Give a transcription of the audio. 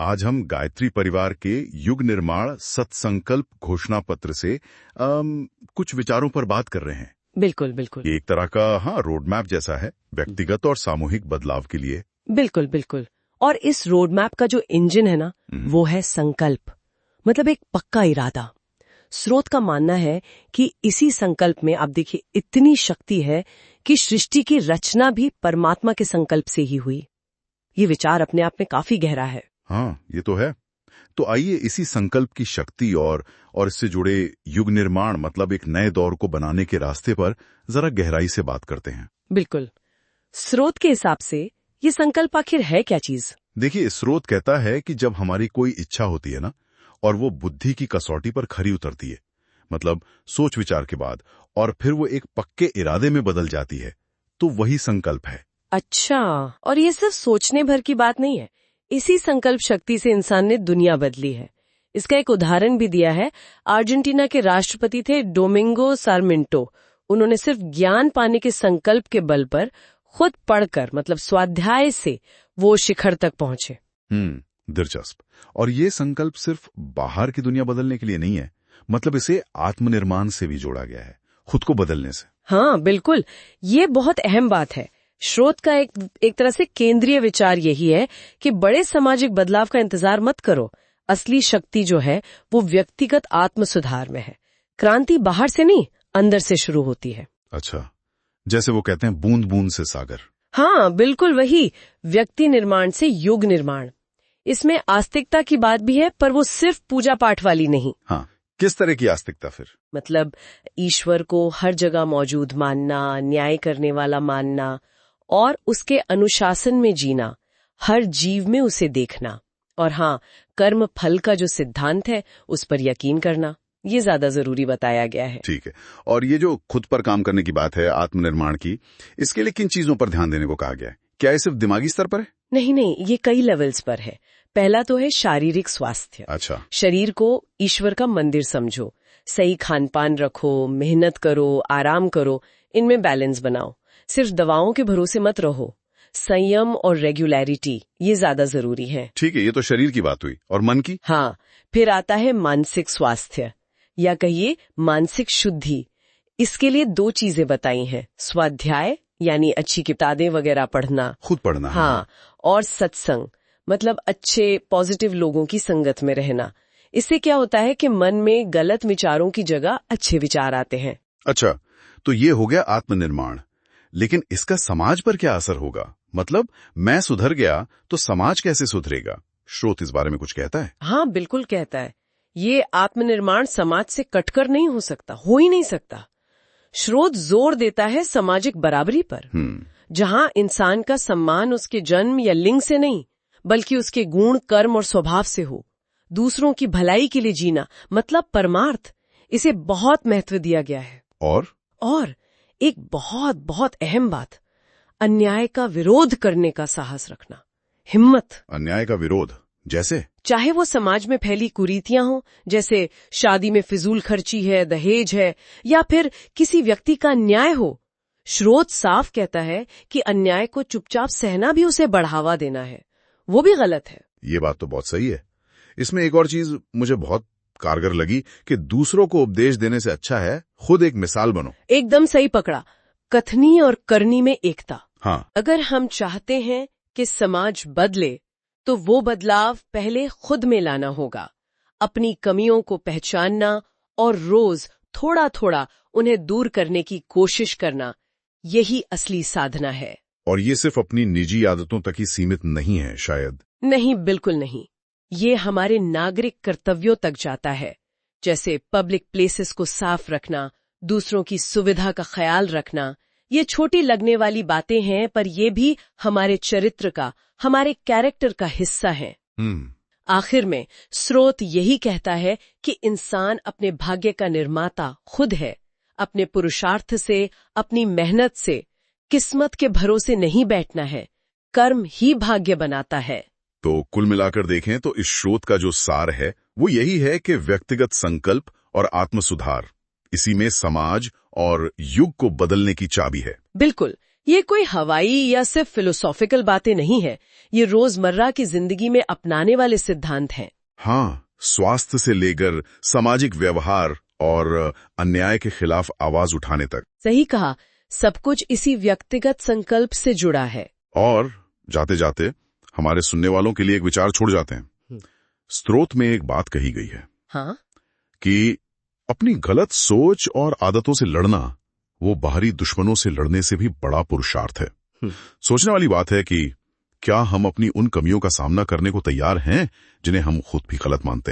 आज हम गायत्री परिवार के युग निर्माण सत्संकल्प घोषणा पत्र से कुछ विचारों पर बात कर रहे हैं। बिल्कुल बिल्कुल। ये एक तरह का रोड मैप जैसा है व्यक्तिगत और सामूहिक बदलाव के लिए। बिल्कुल बिल्कुल। और इस रोड मैप का जो इंजन है ना, वो है संकल्प, मतलब एक पक्का इरादा। स्रोत का मानना है कि इसी संकल्प में, आप देखिए, इतनी शक्ति है कि सृष्टि की रचना भी परमात्मा के संकल्प से ही हुई। ये विचार अपने आप में काफी गहरा है। हाँ, ये तो है। तो आइए इसी संकल्प की शक्ति और इससे जुड़े युग निर्माण, मतलब एक नए दौर को बनाने के रास्ते पर जरा गहराई से बात करते हैं। बिल्कुल। स्रोत के हिसाब से ये संकल्प आखिर है क्या चीज? देखिए, स्रोत कहता है कि जब हमारी कोई इच्छा होती है ना, और वो बुद्धि की कसौटी पर खरी उतरती है, मतलब सोच विचार के बाद, और फिर वो एक पक्के इरादे में बदल जाती है, तो वही संकल्प है। अच्छा, और ये सिर्फ सोचने भर की बात नहीं है। इसी संकल्प शक्ति से इंसान ने दुनिया बदली है। इसका एक उदाहरण भी दिया है। अर्जेंटीना के राष्ट्रपति थे डोमिंगो सारमेंटो। उन्होंने सिर्फ ज्ञान पाने के संकल्प के बल पर खुद पढ़कर, मतलब स्वाध्याय से, वो शिखर तक पहुंचे। दिलचस्प। और ये संकल्प सिर्फ बाहर की दुनिया बदलने के लिए नहीं है, मतलब इसे आत्मनिर्माण से भी जोड़ा गया है, खुद को बदलने से। हाँ बिल्कुल, ये बहुत अहम बात है। स्रोत का एक तरह से केंद्रीय विचार यही है कि बड़े सामाजिक बदलाव का इंतजार मत करो। असली शक्ति जो है वो व्यक्तिगत आत्म सुधार में है। क्रांति बाहर से नहीं, अंदर से शुरू होती है। अच्छा, जैसे वो कहते हैं बूंद बूंद से सागर। हाँ बिल्कुल वही, व्यक्ति निर्माण से युग निर्माण। इसमें आस्तिकता की बात भी है, पर वो सिर्फ पूजा पाठ वाली नहीं। हाँ, किस तरह की आस्तिकता फिर? मतलब ईश्वर को हर जगह मौजूद मानना, न्याय करने वाला मानना, और उसके अनुशासन में जीना, हर जीव में उसे देखना, और हाँ, कर्म फल का जो सिद्धांत है उस पर यकीन करना, ये ज्यादा जरूरी बताया गया है। ठीक है। और ये जो खुद पर काम करने की बात है, आत्मनिर्माण की, इसके लिए किन चीजों पर ध्यान देने को कहा गया है? क्या ये सिर्फ दिमागी स्तर पर है? नहीं, ये कई लेवल्स पर है। पहला तो है शारीरिक स्वास्थ्य। अच्छा। शरीर को ईश्वर का मंदिर समझो, सही खान पान रखो, मेहनत करो, आराम करो, इनमें बैलेंस बनाओ। सिर्फ दवाओं के भरोसे मत रहो। संयम और रेगुलरिटी, ये ज्यादा जरूरी है। ठीक है, ये तो शरीर की बात हुई। और मन की? हाँ, फिर आता है मानसिक स्वास्थ्य, या कहिए मानसिक शुद्धि। इसके लिए 2 चीजें बताई हैं, स्वाध्याय यानी अच्छी किताबें वगैरह पढ़ना, खुद पढ़ना। हाँ, और सत्संग, मतलब अच्छे पॉजिटिव लोगों की संगत में रहना। इससे क्या होता है कि मन में गलत विचारों की जगह अच्छे विचार आते हैं। अच्छा, तो ये हो गया आत्मनिर्माण, लेकिन इसका समाज पर क्या असर होगा? मतलब मैं सुधर गया तो समाज कैसे सुधरेगा? स्रोत इस बारे में कुछ कहता है? हाँ बिल्कुल कहता है। ये आत्मनिर्माण समाज से कटकर नहीं हो सकता, हो ही नहीं सकता। स्रोत जोर देता है सामाजिक बराबरी पर, जहाँ इंसान का सम्मान उसके जन्म या लिंग से नहीं, बल्कि उसके गुण, कर्म और स्वभाव से हो। दूसरों की भलाई के लिए जीना, मतलब परमार्थ, इसे बहुत महत्व दिया गया है। और एक बहुत बहुत अहम बात, अन्याय का विरोध करने का साहस रखना, हिम्मत। अन्याय का विरोध जैसे? चाहे वो समाज में फैली कुरीतियां हो, जैसे शादी में फिजूल खर्ची है, दहेज है, या फिर किसी व्यक्ति का अन्याय हो। स्रोत साफ कहता है कि अन्याय को चुपचाप सहना भी उसे बढ़ावा देना है, वो भी गलत है। ये बात तो बहुत सही है। इसमें एक और चीज मुझे बहुत कारगर लगी कि दूसरों को उपदेश देने से अच्छा है खुद एक मिसाल बनो। एकदम सही पकड़ा, कथनी और करनी में एकता। हाँ, अगर हम चाहते हैं कि समाज बदले, तो वो बदलाव पहले खुद में लाना होगा। अपनी कमियों को पहचानना और रोज थोड़ा थोड़ा उन्हें दूर करने की कोशिश करना, यही असली साधना है। और ये सिर्फ अपनी निजी आदतों तक ही सीमित नहीं है शायद? नहीं, बिल्कुल नहीं। ये हमारे नागरिक कर्तव्यों तक जाता है, जैसे पब्लिक प्लेसेस को साफ रखना, दूसरों की सुविधा का ख्याल रखना। ये छोटी लगने वाली बातें हैं, पर ये भी हमारे चरित्र का, हमारे कैरेक्टर का हिस्सा है। आखिर में स्रोत यही कहता है कि इंसान अपने भाग्य का निर्माता खुद है। अपने पुरुषार्थ से, अपनी मेहनत से, किस्मत के भरोसे नहीं बैठना है। कर्म ही भाग्य बनाता है। तो कुल मिलाकर देखें तो इस स्रोत का जो सार है वो यही है कि व्यक्तिगत संकल्प और आत्म सुधार, इसी में समाज और युग को बदलने की चाबी है। बिल्कुल, ये कोई हवाई या सिर्फ फिलोसॉफिकल बातें नहीं है, ये रोजमर्रा की जिंदगी में अपनाने वाले सिद्धांत हैं। हाँ, स्वास्थ्य से लेकर सामाजिक व्यवहार और अन्याय के खिलाफ आवाज उठाने तक। सही कहा, सब कुछ इसी व्यक्तिगत संकल्प से जुड़ा है। और जाते जाते हमारे सुनने वालों के लिए एक विचार छोड़ जाते हैं। स्रोत में एक बात कही गई है हाँ, कि अपनी गलत सोच और आदतों से लड़ना वो बाहरी दुश्मनों से लड़ने से भी बड़ा पुरुषार्थ है। सोचने वाली बात है कि क्या हम अपनी उन कमियों का सामना करने को तैयार हैं जिन्हें हम खुद भी गलत मानते हैं।